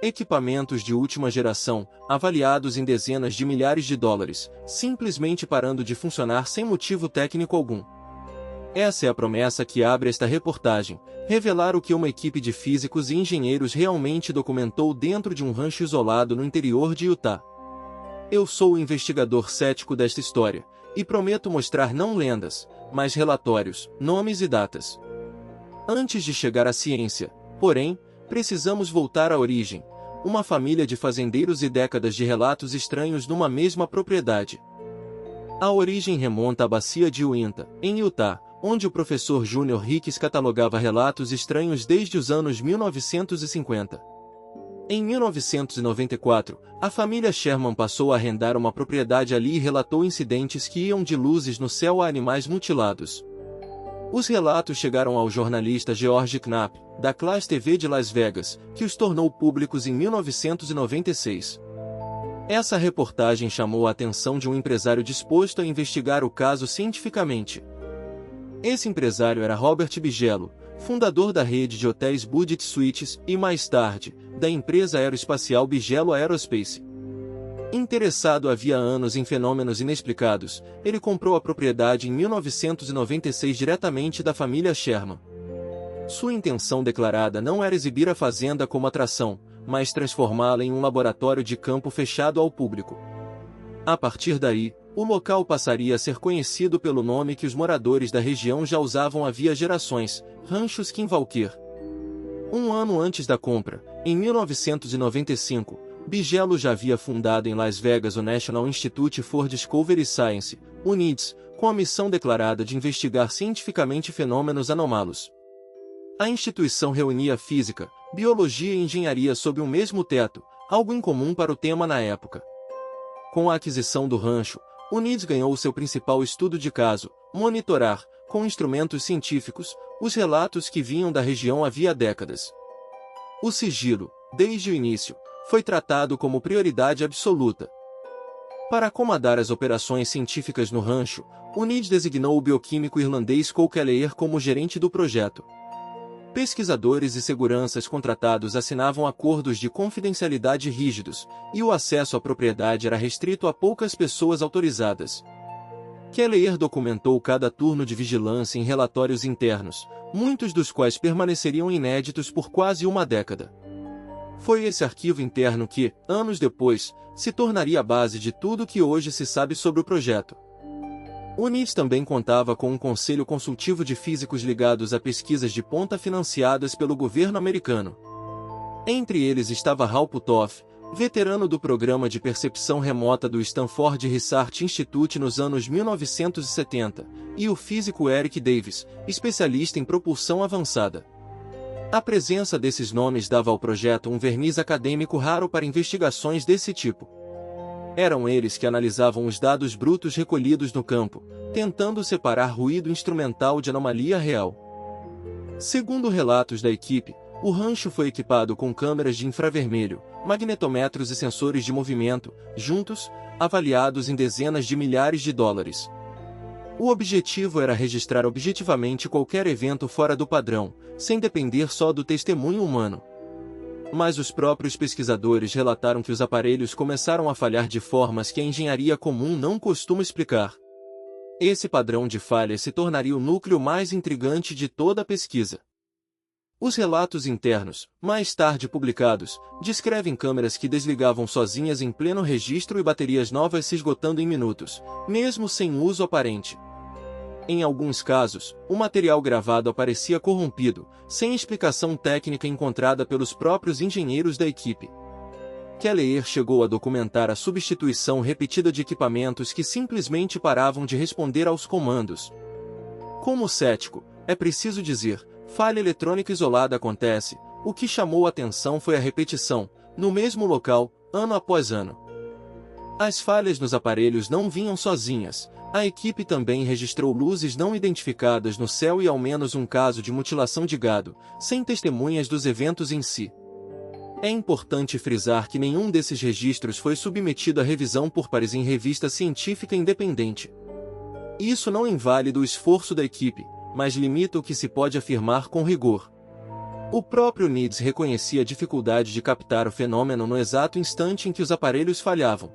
Equipamentos de última geração, avaliados em dezenas de milhares de dólares, simplesmente parando de funcionar sem motivo técnico algum. Essa é a promessa que abre esta reportagem, revelar o que uma equipe de físicos e engenheiros realmente documentou dentro de um rancho isolado no interior de Utah. Eu sou o investigador cético desta história, e prometo mostrar não lendas, mas relatórios, nomes e datas. Antes de chegar à ciência, porém, precisamos voltar à origem, uma família de fazendeiros e décadas de relatos estranhos numa mesma propriedade. A origem remonta à bacia de Uinta, em Utah, onde o professor Junior Hicks catalogava relatos estranhos desde os anos 1950. Em 1994, a família Sherman passou a arrendar uma propriedade ali e relatou incidentes que iam de luzes no céu a animais mutilados. Os relatos chegaram ao jornalista George Knapp, da Class TV de Las Vegas, que os tornou públicos em 1996. Essa reportagem chamou a atenção de um empresário disposto a investigar o caso cientificamente. Esse empresário era Robert Bigello, fundador da rede de hotéis Budget Suites e, mais tarde, da empresa aeroespacial Bigello Aerospace. Interessado havia anos em fenômenos inexplicados, ele comprou a propriedade em 1996 diretamente da família Sherman. Sua intenção declarada não era exibir a fazenda como atração, mas transformá-la em um laboratório de campo fechado ao público. A partir daí, o local passaria a ser conhecido pelo nome que os moradores da região já usavam havia gerações, Rancho Skinwalker. Um ano antes da compra, em 1995, Bigello já havia fundado em Las Vegas o National Institute for Discovery Science, o NIDS, com a missão declarada de investigar cientificamente fenômenos anômalos. A instituição reunia física, biologia e engenharia sob um mesmo teto, algo incomum para o tema na época. Com a aquisição do rancho, o NIDS ganhou seu principal estudo de caso, monitorar, com instrumentos científicos, os relatos que vinham da região havia décadas. O sigilo, desde o início, foi tratado como prioridade absoluta. Para acomodar as operações científicas no rancho, o NIDS designou o bioquímico irlandês Cole Kelleher como gerente do projeto. Pesquisadores e seguranças contratados assinavam acordos de confidencialidade rígidos, e o acesso à propriedade era restrito a poucas pessoas autorizadas. Kelleher documentou cada turno de vigilância em relatórios internos, muitos dos quais permaneceriam inéditos por quase uma década. Foi esse arquivo interno que, anos depois, se tornaria a base de tudo que hoje se sabe sobre o projeto. O NIDS também contava com um conselho consultivo de físicos ligados a pesquisas de ponta financiadas pelo governo americano. Entre eles estava Hal Puthoff, veterano do programa de percepção remota do Stanford Research Institute nos anos 1970, e o físico Eric Davis, especialista em propulsão avançada. A presença desses nomes dava ao projeto um verniz acadêmico raro para investigações desse tipo. Eram eles que analisavam os dados brutos recolhidos no campo, tentando separar ruído instrumental de anomalia real. Segundo relatos da equipe, o rancho foi equipado com câmeras de infravermelho, magnetômetros e sensores de movimento, juntos, avaliados em dezenas de milhares de dólares. O objetivo era registrar objetivamente qualquer evento fora do padrão, sem depender só do testemunho humano. Mas os próprios pesquisadores relataram que os aparelhos começaram a falhar de formas que a engenharia comum não costuma explicar. Esse padrão de falhas se tornaria o núcleo mais intrigante de toda a pesquisa. Os relatos internos, mais tarde publicados, descrevem câmeras que desligavam sozinhas em pleno registro e baterias novas se esgotando em minutos, mesmo sem uso aparente. Em alguns casos, o material gravado aparecia corrompido, sem explicação técnica encontrada pelos próprios engenheiros da equipe. Kelleher chegou a documentar a substituição repetida de equipamentos que simplesmente paravam de responder aos comandos. Como cético, é preciso dizer, falha eletrônica isolada acontece, o que chamou a atenção foi a repetição, no mesmo local, ano após ano. As falhas nos aparelhos não vinham sozinhas. A equipe também registrou luzes não identificadas no céu e ao menos um caso de mutilação de gado, sem testemunhas dos eventos em si. É importante frisar que nenhum desses registros foi submetido à revisão por pares em revista científica independente. Isso não invalida o esforço da equipe, mas limita o que se pode afirmar com rigor. O próprio NIDS reconhecia a dificuldade de captar o fenômeno no exato instante em que os aparelhos falhavam.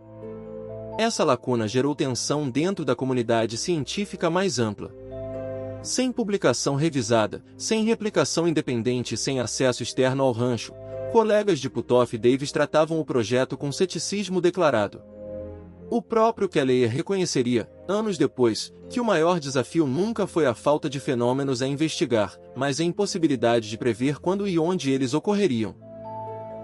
Essa lacuna gerou tensão dentro da comunidade científica mais ampla. Sem publicação revisada, sem replicação independente e sem acesso externo ao rancho, colegas de Puthoff e Davis tratavam o projeto com ceticismo declarado. O próprio Kelleher reconheceria, anos depois, que o maior desafio nunca foi a falta de fenômenos a investigar, mas a impossibilidade de prever quando e onde eles ocorreriam.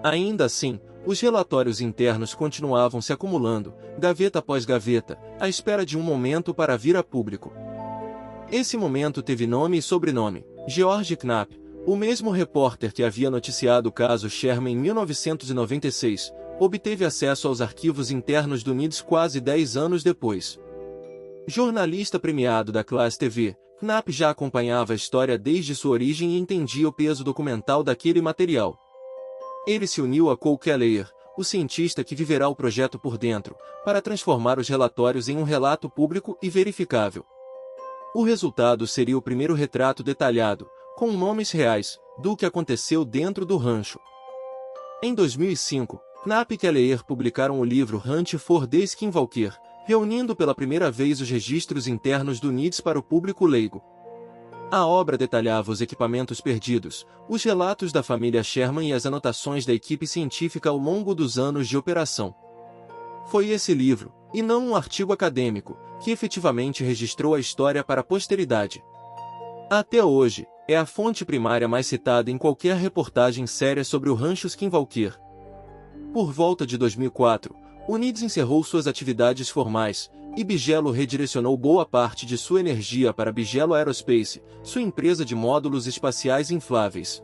Ainda assim, os relatórios internos continuavam se acumulando, gaveta após gaveta, à espera de um momento para vir a público. Esse momento teve nome e sobrenome: George Knapp, o mesmo repórter que havia noticiado o caso Sherman em 1996, obteve acesso aos arquivos internos do NIDS quase 10 anos depois. Jornalista premiado da Classe TV, Knapp já acompanhava a história desde sua origem e entendia o peso documental daquele material. Ele se uniu a Cole Kelleher, o cientista que viverá o projeto por dentro, para transformar os relatórios em um relato público e verificável. O resultado seria o primeiro retrato detalhado, com nomes reais, do que aconteceu dentro do rancho. Em 2005, Knapp e Kelleher publicaram o livro Hunt for the Skinwalker, reunindo pela primeira vez os registros internos do NIDS para o público leigo. A obra detalhava os equipamentos perdidos, os relatos da família Sherman e as anotações da equipe científica ao longo dos anos de operação. Foi esse livro, e não um artigo acadêmico, que efetivamente registrou a história para a posteridade. Até hoje, é a fonte primária mais citada em qualquer reportagem séria sobre o rancho Skinwalker. Por volta de 2004, o NIDS encerrou suas atividades formais, e Bigelow redirecionou boa parte de sua energia para Bigelow Aerospace, sua empresa de módulos espaciais infláveis.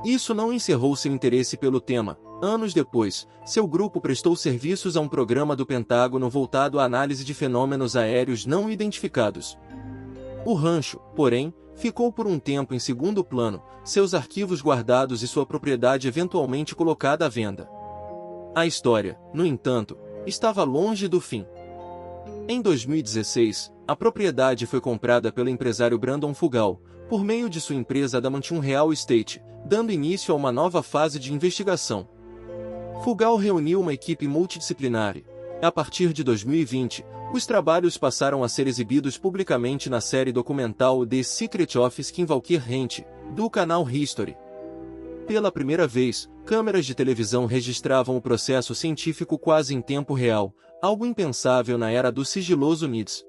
Isso não encerrou seu interesse pelo tema. Anos depois, seu grupo prestou serviços a um programa do Pentágono voltado à análise de fenômenos aéreos não identificados. O rancho, porém, ficou por um tempo em segundo plano, seus arquivos guardados e sua propriedade eventualmente colocada à venda. A história, no entanto, estava longe do fim. Em 2016, a propriedade foi comprada pelo empresário Brandon Fugal, por meio de sua empresa Adamantium Real Estate, dando início a uma nova fase de investigação. Fugal reuniu uma equipe multidisciplinar e, a partir de 2020, os trabalhos passaram a ser exibidos publicamente na série documental The Secret of Skinwalker Ranch, do canal History. Pela primeira vez, câmeras de televisão registravam o processo científico quase em tempo real, algo impensável na era do sigiloso NIDS.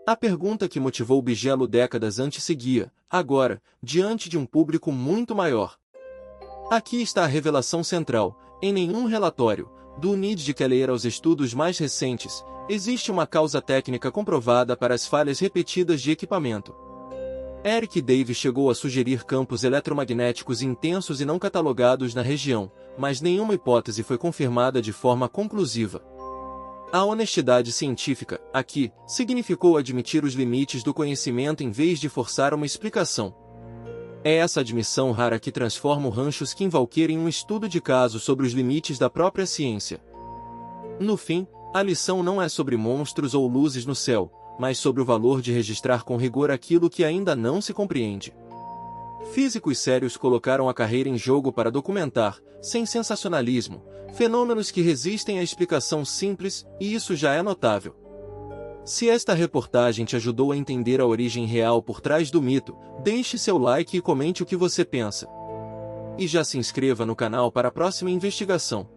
A pergunta que motivou Bigelow décadas antes seguia, agora, diante de um público muito maior. Aqui está a revelação central: em nenhum relatório, do NIDS de Kelleher aos estudos mais recentes, existe uma causa técnica comprovada para as falhas repetidas de equipamento. Eric Davis chegou a sugerir campos eletromagnéticos intensos e não catalogados na região, mas nenhuma hipótese foi confirmada de forma conclusiva. A honestidade científica, aqui, significou admitir os limites do conhecimento em vez de forçar uma explicação. É essa admissão rara que transforma o rancho Skinwalker em um estudo de caso sobre os limites da própria ciência. No fim, a lição não é sobre monstros ou luzes no céu, mas sobre o valor de registrar com rigor aquilo que ainda não se compreende. Físicos sérios colocaram a carreira em jogo para documentar, sem sensacionalismo, fenômenos que resistem à explicação simples, e isso já é notável. Se esta reportagem te ajudou a entender a origem real por trás do mito, deixe seu like e comente o que você pensa. E já se inscreva no canal para a próxima investigação.